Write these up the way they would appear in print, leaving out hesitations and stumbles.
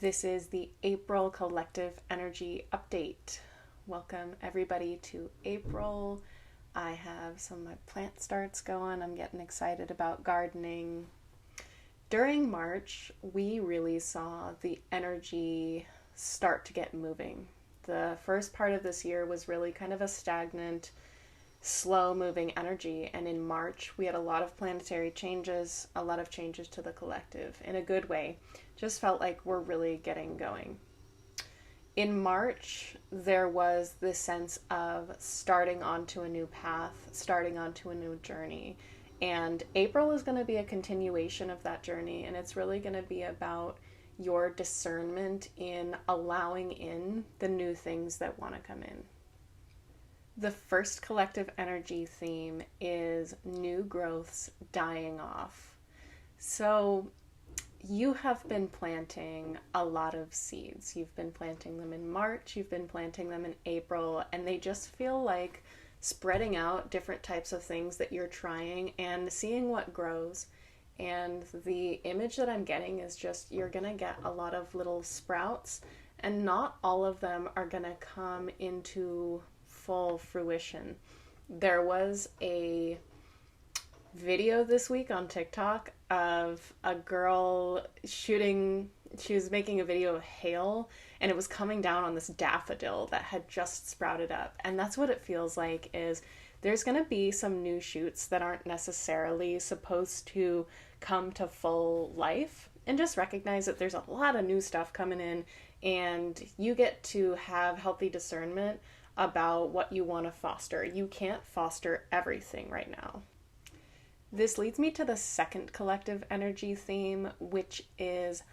This is the April Collective Energy Update. Welcome everybody to April. I have some of my plant starts going. I'm getting excited about gardening. During March, we really saw the energy start to get moving. The first part of this year was really kind of a stagnant, slow moving energy, and in March we had a lot of planetary changes, a lot of changes to the collective in a good way. Just felt like we're really getting going. In March, there was this sense of starting onto a new path, starting onto a new journey. And April is going to be a continuation of that journey, and it's really going to be about your discernment in allowing in the new things that want to come in. The first collective energy theme is new growths dying off. So you have been planting a lot of seeds. You've been planting them in March, you've been planting them in April, and they just feel like spreading out different types of things that you're trying and seeing what grows. And the image that I'm getting is just you're going to get a lot of little sprouts, and not all of them are going to come into full fruition. There was a video this week on TikTok of a girl shooting, she was making a video of hail, and it was coming down on this daffodil that had just sprouted up. And that's what it feels like, is there's going to be some new shoots that aren't necessarily supposed to come to full life, and just recognize that there's a lot of new stuff coming in, and you get to have healthy discernment about what you want to foster. You can't foster everything right now. This leads me to the second collective energy theme, which is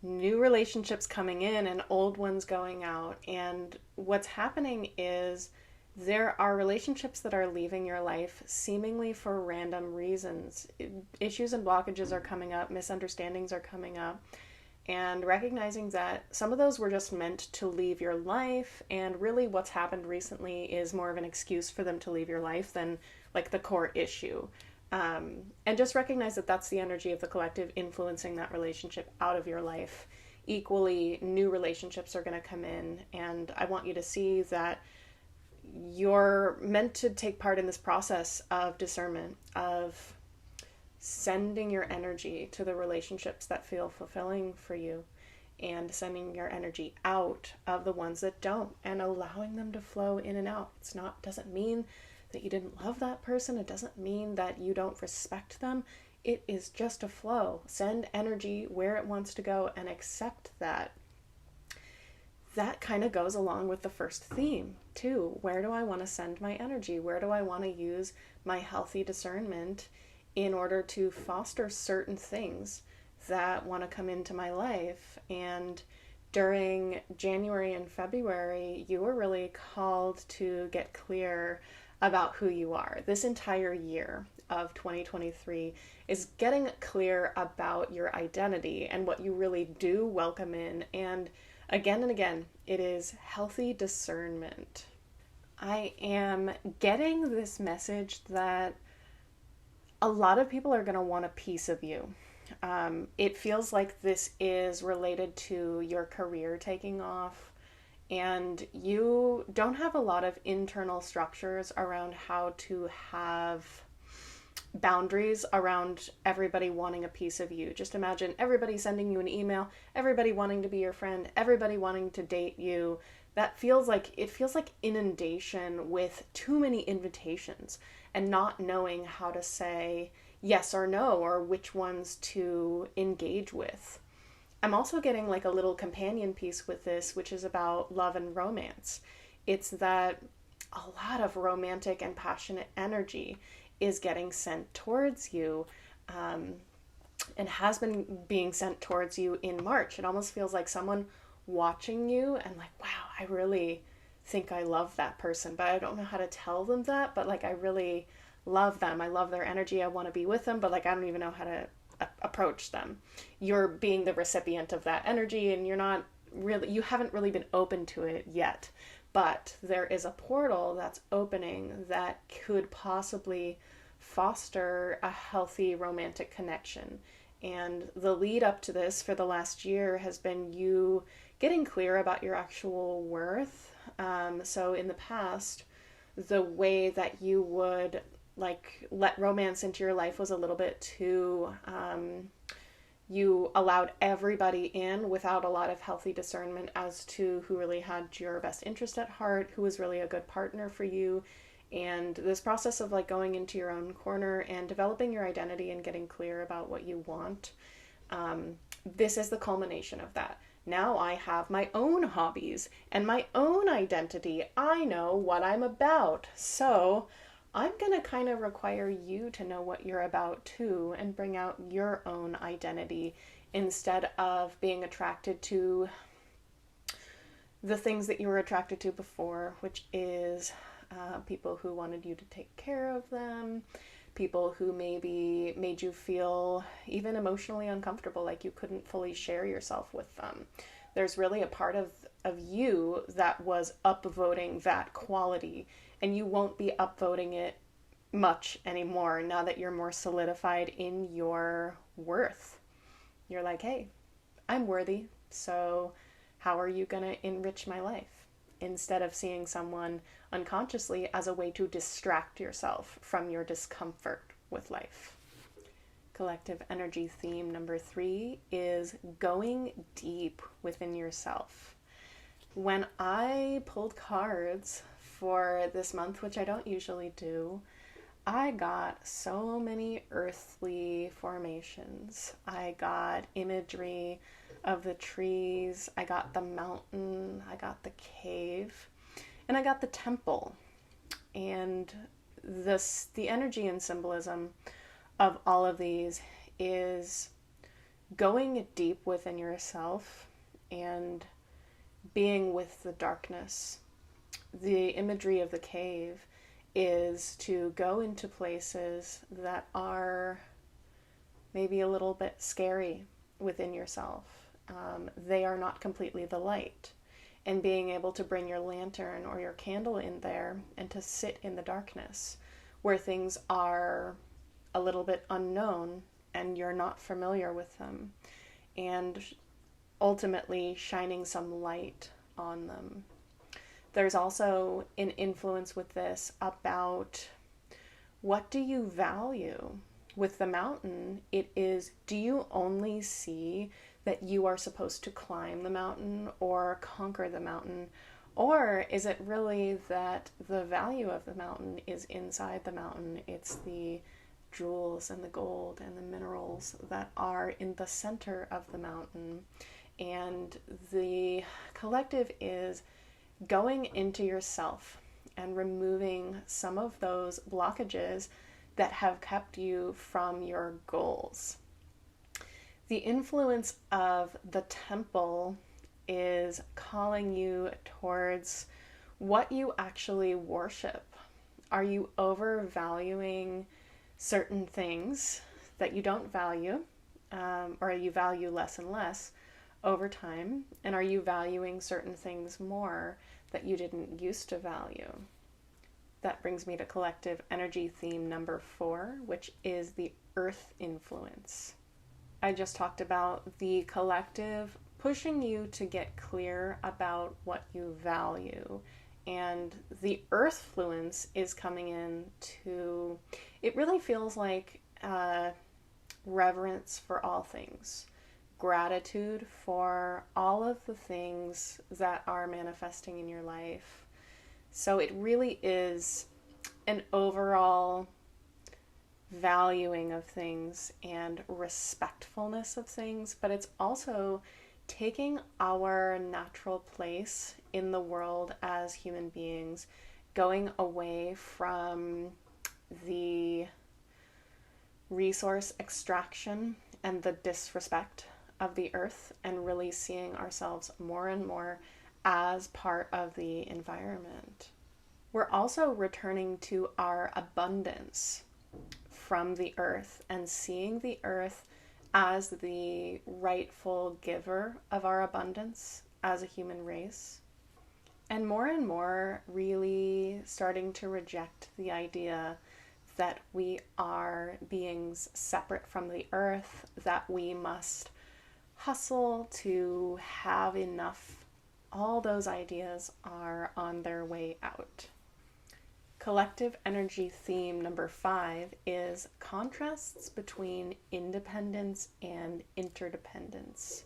new relationships coming in and old ones going out. And what's happening is there are relationships that are leaving your life seemingly for random reasons. Issues and blockages are coming up, misunderstandings are coming up, and recognizing that some of those were just meant to leave your life, and really what's happened recently is more of an excuse for them to leave your life than like the core issue. And just recognize that that's the energy of the collective influencing that relationship out of your life. Equally, new relationships are going to come in, and I want you to see that you're meant to take part in this process of discernment, of sending your energy to the relationships that feel fulfilling for you, and sending your energy out of the ones that don't, and allowing them to flow in and out. Doesn't mean that you didn't love that person. It doesn't mean that you don't respect them. It is just a flow. Send energy where it wants to go and accept that. That kind of goes along with the first theme too. Where do I want to send my energy? Where do I want to use my healthy discernment in order to foster certain things that want to come into my life? And during January and February, you were really called to get clear about who you are. This entire year of 2023 is getting clear about your identity and what you really do welcome in. And again, it is healthy discernment. I am getting this message that a lot of people are going to want a piece of you. It feels like this is related to your career taking off, and you don't have a lot of internal structures around how to have boundaries around everybody wanting a piece of you. Just imagine everybody sending you an email, everybody wanting to be your friend, everybody wanting to date you. It feels like inundation with too many invitations, and not knowing how to say yes or no, or which ones to engage with. I'm also getting like a little companion piece with this, which is about love and romance. It's that a lot of romantic and passionate energy is getting sent towards you, and has been being sent towards you in March. It almost feels like someone watching you and like, wow, I really think I love that person, but I don't know how to tell them that, but like I really love them. I love their energy. I want to be with them, but like I don't even know how to approach them. You're being the recipient of that energy, and you haven't really been open to it yet, but there is a portal that's opening that could possibly foster a healthy romantic connection. And the lead up to this for the last year has been you getting clear about your actual worth. So in the past, the way that you would like let romance into your life was a little bit too you allowed everybody in without a lot of healthy discernment as to who really had your best interest at heart, who was really a good partner for you. And this process of like going into your own corner and developing your identity and getting clear about what you want, this is the culmination of that. Now I have my own hobbies and my own identity. I know what I'm about. So I'm going to kind of require you to know what you're about too and bring out your own identity instead of being attracted to the things that you were attracted to before, which is people who wanted you to take care of them, people who maybe made you feel even emotionally uncomfortable, like you couldn't fully share yourself with them. There's really a part of you that was upvoting that quality, and you won't be upvoting it much anymore now that you're more solidified in your worth. You're like, hey, I'm worthy, so how are you going to enrich my life? Instead of seeing someone unconsciously as a way to distract yourself from your discomfort with life. Collective energy theme number 3 is going deep within yourself. When I pulled cards for this month, which I don't usually do, I got so many earthly formations. I got imagery of the trees, I got the mountain, I got the cave, and I got the temple. And the energy and symbolism of all of these is going deep within yourself and being with the darkness. The imagery of the cave is to go into places that are maybe a little bit scary within yourself. They are not completely the light. And being able to bring your lantern or your candle in there and to sit in the darkness where things are a little bit unknown and you're not familiar with them, and ultimately shining some light on them. There's also an influence with this about what do you value? With the mountain, it is, do you only see that you are supposed to climb the mountain or conquer the mountain? Or is it really that the value of the mountain is inside the mountain? It's the jewels and the gold and the minerals that are in the center of the mountain. And the collective is going into yourself and removing some of those blockages that have kept you from your goals. The influence of the temple is calling you towards what you actually worship. Are you overvaluing certain things that you don't value, or you value less and less over time? And are you valuing certain things more that you didn't used to value? That brings me to collective energy theme number 4, which is the earth influence. I just talked about the collective pushing you to get clear about what you value. And the earth fluence is coming in to, it really feels like reverence for all things, gratitude for all of the things that are manifesting in your life. So it really is an overall valuing of things and respectfulness of things, but it's also taking our natural place in the world as human beings, going away from the resource extraction and the disrespect of the earth, and really seeing ourselves more and more as part of the environment. We're also returning to our abundance from the earth and seeing the earth as the rightful giver of our abundance as a human race. And more really starting to reject the idea that we are beings separate from the earth, that we must hustle to have enough. All those ideas are on their way out. Collective energy theme number 5 is contrasts between independence and interdependence.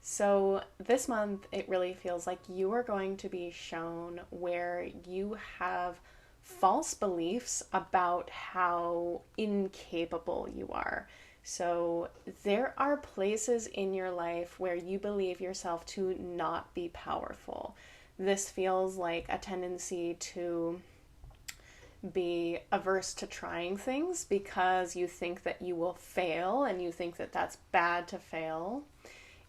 So this month, it really feels like you are going to be shown where you have false beliefs about how incapable you are. So there are places in your life where you believe yourself to not be powerful. This feels like a tendency to be averse to trying things because you think that you will fail and you think that that's bad to fail.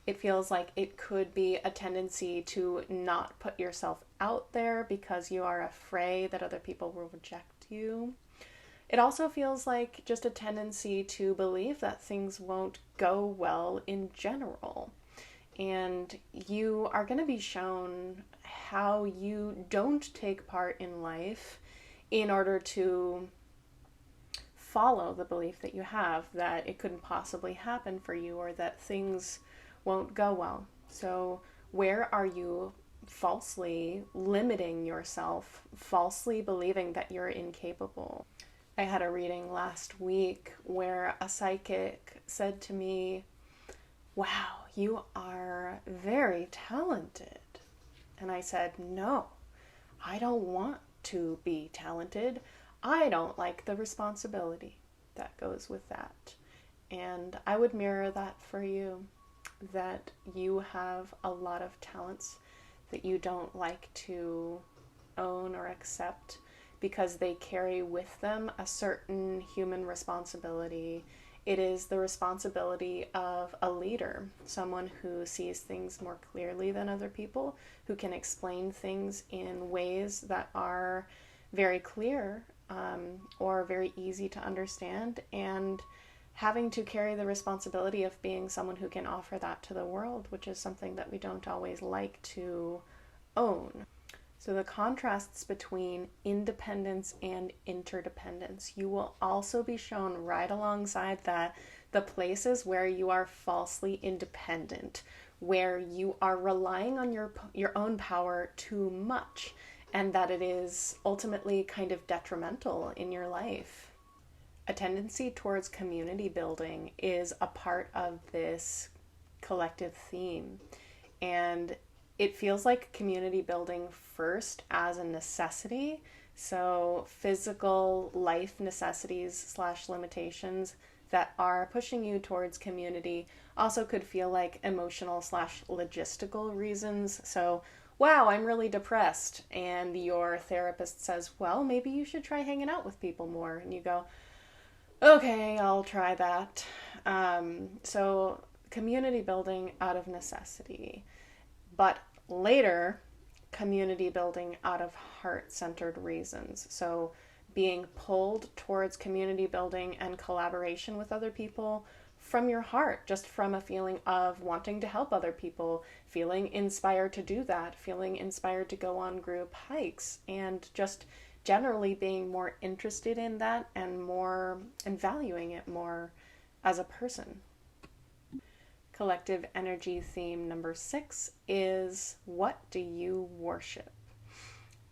It feels like it could be a tendency to not put yourself out there because you are afraid that other people will reject you. It also feels like just a tendency to believe that things won't go well in general. And you are going to be shown how you don't take part in life in order to follow the belief that you have that it couldn't possibly happen for you or that things won't go well. So where are you falsely limiting yourself, falsely believing that you're incapable? I had a reading last week where a psychic said to me, "Wow, you are very talented." And I said, "No, I don't want to be talented. I don't like the responsibility that goes with that." And I would mirror that for you, that you have a lot of talents that you don't like to own or accept because they carry with them a certain human responsibility. It is the responsibility of a leader, someone who sees things more clearly than other people, who can explain things in ways that are very clear or very easy to understand, and having to carry the responsibility of being someone who can offer that to the world, which is something that we don't always like to own. So the contrasts between independence and interdependence. You will also be shown right alongside that the places where you are falsely independent, where you are relying on your own power too much, and that it is ultimately kind of detrimental in your life. A tendency towards community building is a part of this collective theme, and it feels like community building first as a necessity. So physical life necessities / limitations that are pushing you towards community also could feel like emotional / logistical reasons. So, wow, I'm really depressed. And your therapist says, well, maybe you should try hanging out with people more. And you go, okay, I'll try that. So community building out of necessity. But later, community building out of heart-centered reasons. So being pulled towards community building and collaboration with other people from your heart, just from a feeling of wanting to help other people, feeling inspired to do that, feeling inspired to go on group hikes, and just generally being more interested in that and valuing it more as a person. Collective energy theme number 6 is, what do you worship?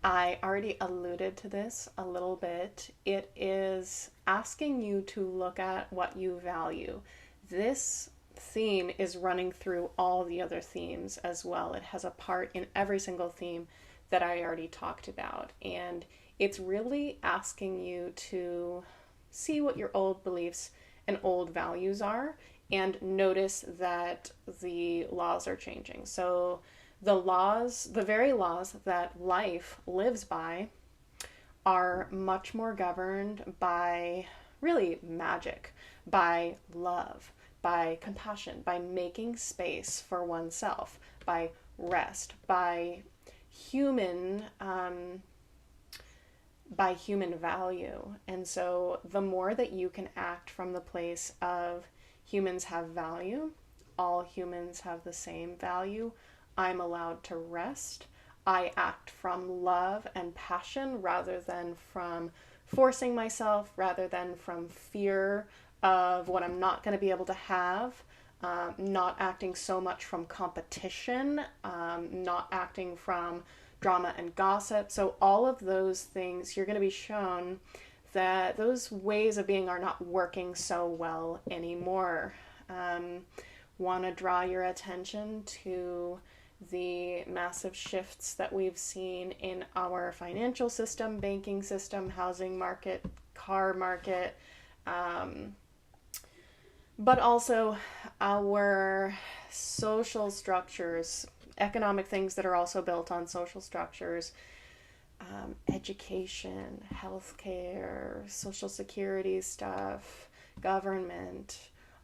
I already alluded to this a little bit. It is asking you to look at what you value. This theme is running through all the other themes as well. It has a part in every single theme that I already talked about. And it's really asking you to see what your old beliefs and old values are and notice that the laws are changing. So the very laws that life lives by are much more governed by really magic, by love, by compassion, by making space for oneself, by rest, by human value. And so the more that you can act from the place of humans have value, all humans have the same value, I'm allowed to rest, I act from love and passion rather than from forcing myself rather than from fear of what I'm not going to be able to have. Not acting so much from competition, not acting from drama and gossip. So, all of those things, you're going to be shown that those ways of being are not working so well anymore. Want to draw your attention to the massive shifts that we've seen in our financial system, banking system, housing market, car market, but also our social structures, economic things that are also built on social structures, education, healthcare, social security stuff, government.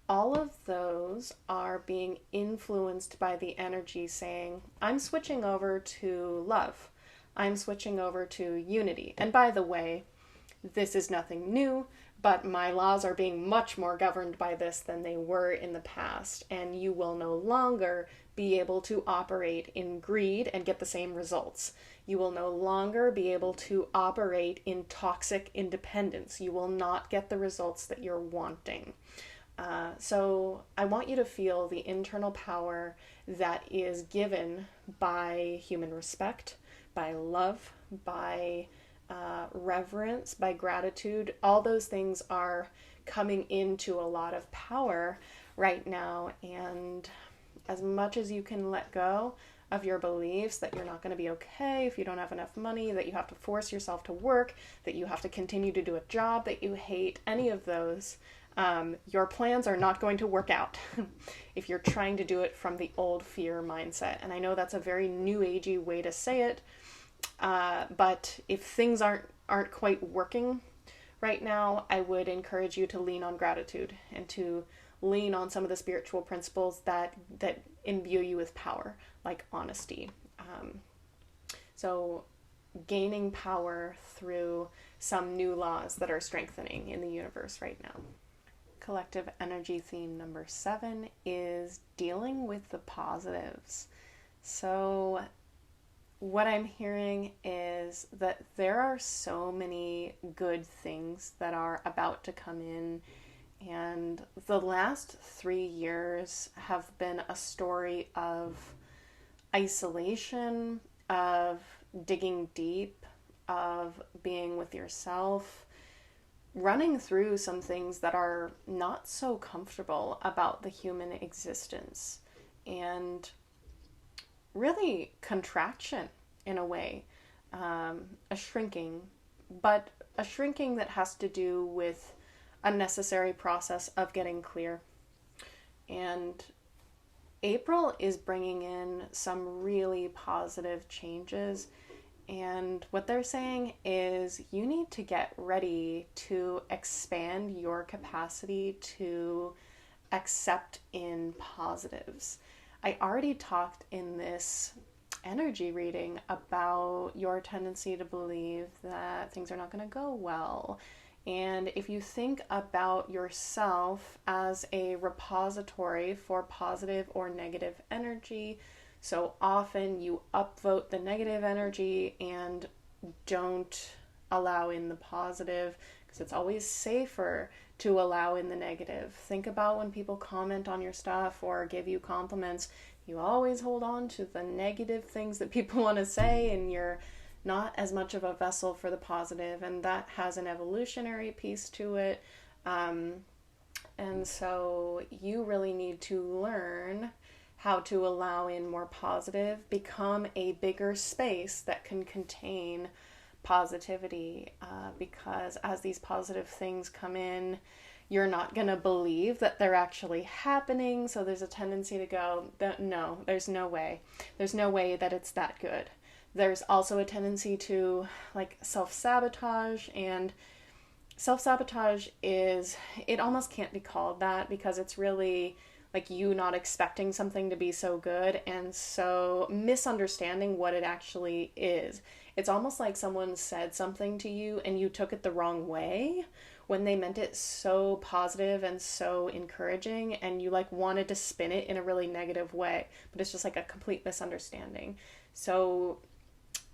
All of those are being influenced by the energy saying, I'm switching over to love. I'm switching over to unity. And by the way, this is nothing new, but my laws are being much more governed by this than they were in the past. And you will no longer be able to operate in greed and get the same results. You will no longer be able to operate in toxic independence. You will not get the results that you're wanting. So I want you to feel the internal power that is given by human respect, by love, by reverence, by gratitude. All those things are coming into a lot of power right now. And as much as you can let go of your beliefs that you're not going to be okay if you don't have enough money, that you have to force yourself to work, that you have to continue to do a job that you hate, any of those, your plans are not going to work out if you're trying to do it from the old fear mindset. And I know that's a very new agey way to say it, but if things aren't quite working right now, I would encourage you to lean on gratitude and to lean on some of the spiritual principles that imbue you with power, like honesty. So gaining power through some new laws that are strengthening in the universe right now. Collective energy theme number 7 is dealing with the positives. So what I'm hearing is that there are so many good things that are about to come in, and the last 3 years have been a story of isolation, of digging deep, of being with yourself, running through some things that are not so comfortable about the human existence, and really contraction in a way, a shrinking, but a shrinking that has to do with a necessary process of getting clear. And April is bringing in some really positive changes. And what they're saying is you need to get ready to expand your capacity to accept in positives. I already talked in this energy reading about your tendency to believe that things are not going to go well. And if you think about yourself as a repository for positive or negative energy, so often you upvote the negative energy and don't allow in the positive, because it's always safer to allow in the negative. Think about when people comment on your stuff or give you compliments, you always hold on to the negative things that people want to say, and you're not as much of a vessel for the positive, and that has an evolutionary piece to it. And so you really need to learn how to allow in more positive, become a bigger space that can contain positivity, because as these positive things come in, you're not going to believe that they're actually happening. So there's a tendency to go, no, there's no way. There's no way that it's that good. There's also a tendency to like self-sabotage, and self-sabotage is, it almost can't be called that, because it's really like you not expecting something to be so good and so misunderstanding what it actually is. It's almost like someone said something to you and you took it the wrong way when they meant it so positive and so encouraging, and you like wanted to spin it in a really negative way, but it's just like a complete misunderstanding. So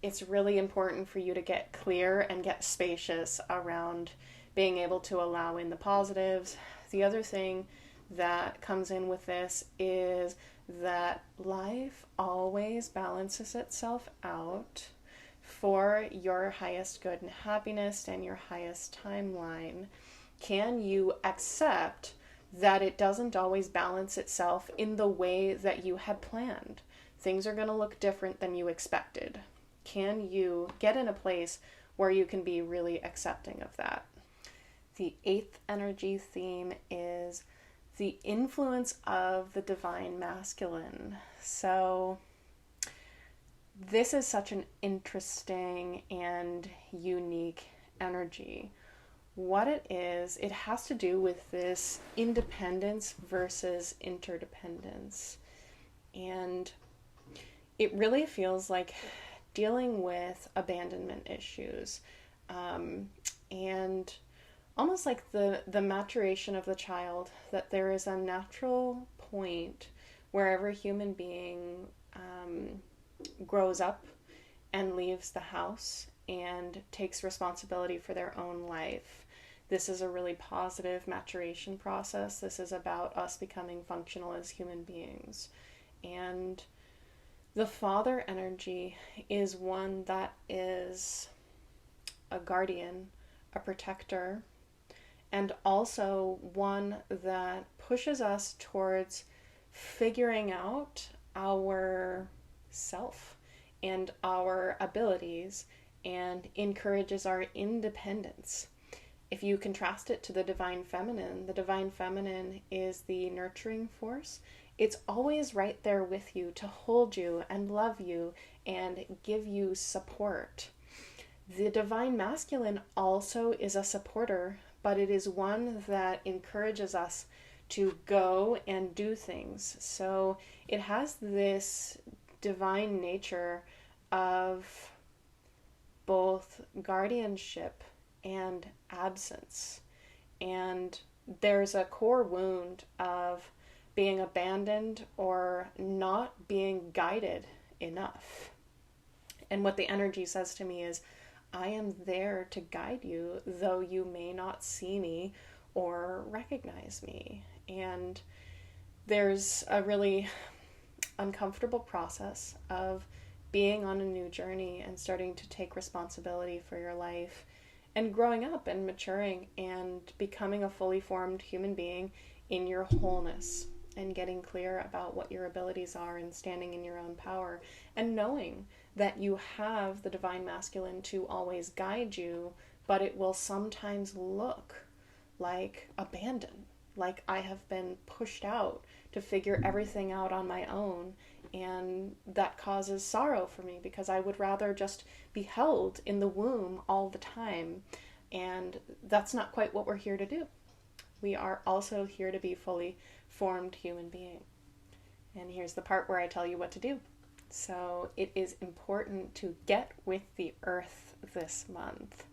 it's really important for you to get clear and get spacious around being able to allow in the positives. The other thing that comes in with this is that life always balances itself out for your highest good and happiness and your highest timeline. Can you accept that it doesn't always balance itself in the way that you had planned? Things are going to look different than you expected. Can you get in a place where you can be really accepting of that? The eighth energy theme is the influence of the divine masculine. So this is such an interesting and unique energy. What it is, it has to do with this independence versus interdependence. And it really feels like dealing with abandonment issues, and almost like the maturation of the child, that there is a natural point wherever a human being grows up and leaves the house and takes responsibility for their own life. This is a really positive maturation process. This is about us becoming functional as human beings. And the father energy is one that is a guardian, a protector, and also one that pushes us towards figuring out our self and our abilities and encourages our independence. If you contrast it to the divine feminine is the nurturing force. It's always right there with you to hold you and love you and give you support. The divine masculine also is a supporter, but it is one that encourages us to go and do things. So it has this divine nature of both guardianship and absence. And there's a core wound of being abandoned or not being guided enough. And what the energy says to me is, I am there to guide you, though you may not see me or recognize me. And there's a really uncomfortable process of being on a new journey and starting to take responsibility for your life and growing up and maturing and becoming a fully formed human being in your wholeness and getting clear about what your abilities are and standing in your own power and knowing that you have the divine masculine to always guide you, but it will sometimes look like abandon, like I have been pushed out to figure everything out on my own, and that causes sorrow for me because I would rather just be held in the womb all the time, and that's not quite what we're here to do. We are also here to be fully formed human being. And here's the part where I tell you what to do. So it is important to get with the earth this month.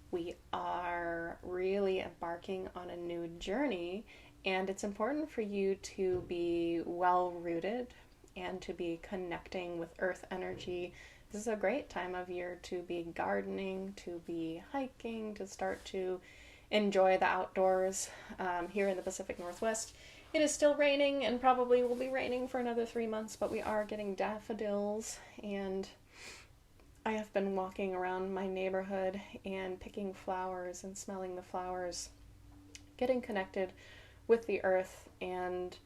We are really embarking on a new journey, and it's important for you to be well rooted and to be connecting with earth energy. This is a great time of year to be gardening, to be hiking, to start to enjoy the outdoors. Here in the Pacific Northwest, it is still raining and probably will be raining for another 3 months, but we are getting daffodils, and I have been walking around my neighborhood and picking flowers and smelling the flowers, getting connected with the earth and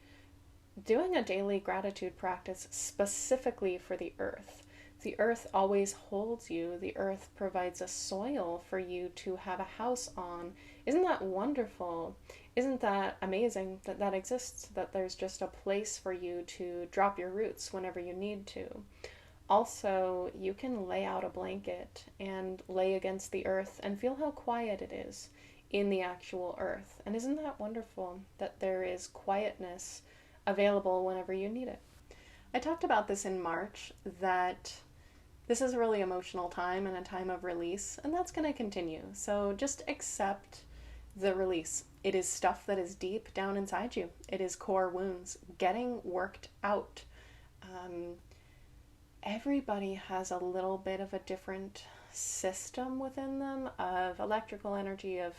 doing a daily gratitude practice specifically for the earth. The earth always holds you. The earth provides a soil for you to have a house on. Isn't that wonderful? Isn't that amazing that that exists, that there's just a place for you to drop your roots whenever you need to? Also, you can lay out a blanket and lay against the earth and feel how quiet it is in the actual earth. And isn't that wonderful that there is quietness available whenever you need it? I talked about this in March, that this is a really emotional time and a time of release, and that's going to continue. So just accept the release. It is stuff that is deep down inside you. It is core wounds getting worked out. everybody has a little bit of a different system within them of electrical energy. Of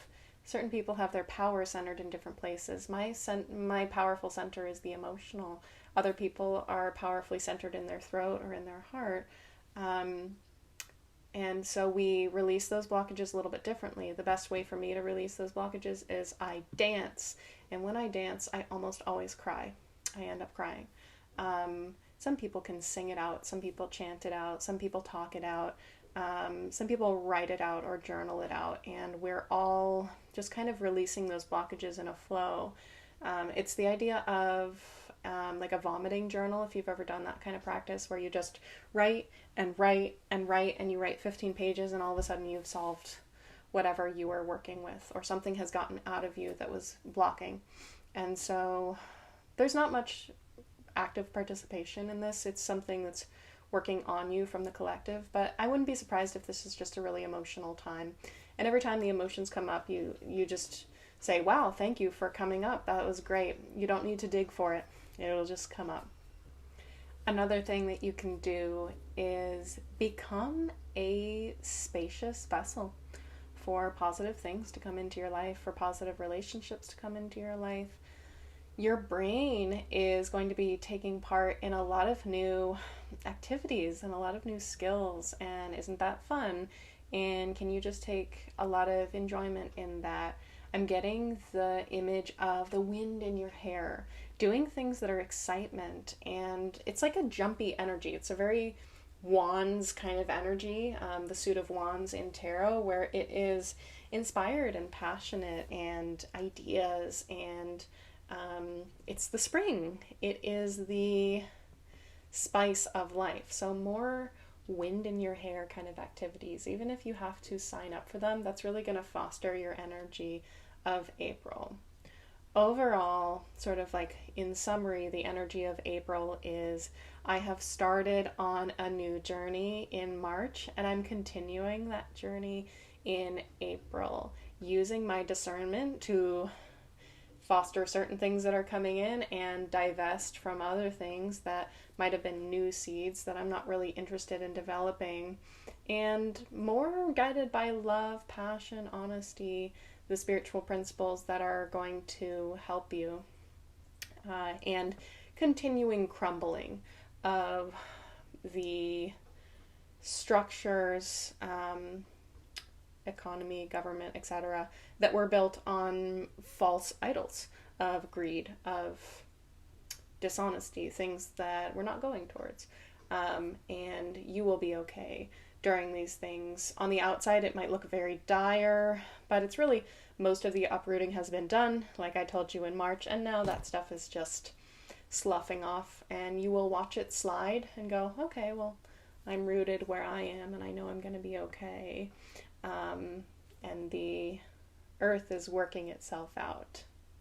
certain people have their power centered in different places. My powerful center is the emotional. Other people are powerfully centered in their throat or in their heart. Um, and so we release those blockages a little bit differently. The best way for me to release those blockages is I dance. And when I dance, I almost always cry. I end up crying. Some people can sing it out. Some people chant it out. Some people talk it out. Some people write it out or journal it out. And we're all just kind of releasing those blockages in a flow. It's the idea of like a vomiting journal, if you've ever done that kind of practice, where you just write and write and write, and you write 15 pages, and all of a sudden you've solved whatever you were working with, or something has gotten out of you that was blocking. And so there's not much active participation in this. It's something that's working on you from the collective, but I wouldn't be surprised if this is just a really emotional time. And every time the emotions come up, you just say, wow, thank you for coming up. That was great. You don't need to dig for it. It'll just come up. Another thing that you can do is become a spacious vessel for positive things to come into your life, for positive relationships to come into your life. Your brain is going to be taking part in a lot of new activities and a lot of new skills, and isn't that fun? And can you just take a lot of enjoyment in that? I'm getting the image of the wind in your hair, doing things that are excitement, and it's like a jumpy energy. It's a very wands kind of energy, the suit of wands in tarot, where it is inspired and passionate and ideas, and it's the spring. It is the spice of life. So more wind in your hair kind of activities, even if you have to sign up for them, that's really going to foster your energy of April. Overall, sort of like in summary, the energy of April is I have started on a new journey in March, and I'm continuing that journey in April, using my discernment to foster certain things that are coming in and divest from other things that might have been new seeds that I'm not really interested in developing, and more guided by love, passion, honesty, the spiritual principles that are going to help you, and continuing crumbling of the structures, economy, government, etc., that were built on false idols of greed, of dishonesty, things that we're not going towards. And you will be okay during these things. On the outside, it might look very dire, but it's really, most of the uprooting has been done, like I told you in March, and now that stuff is just sloughing off, and you will watch it slide and go, okay, well, I'm rooted where I am, and I know I'm going to be okay. And the earth is working itself out.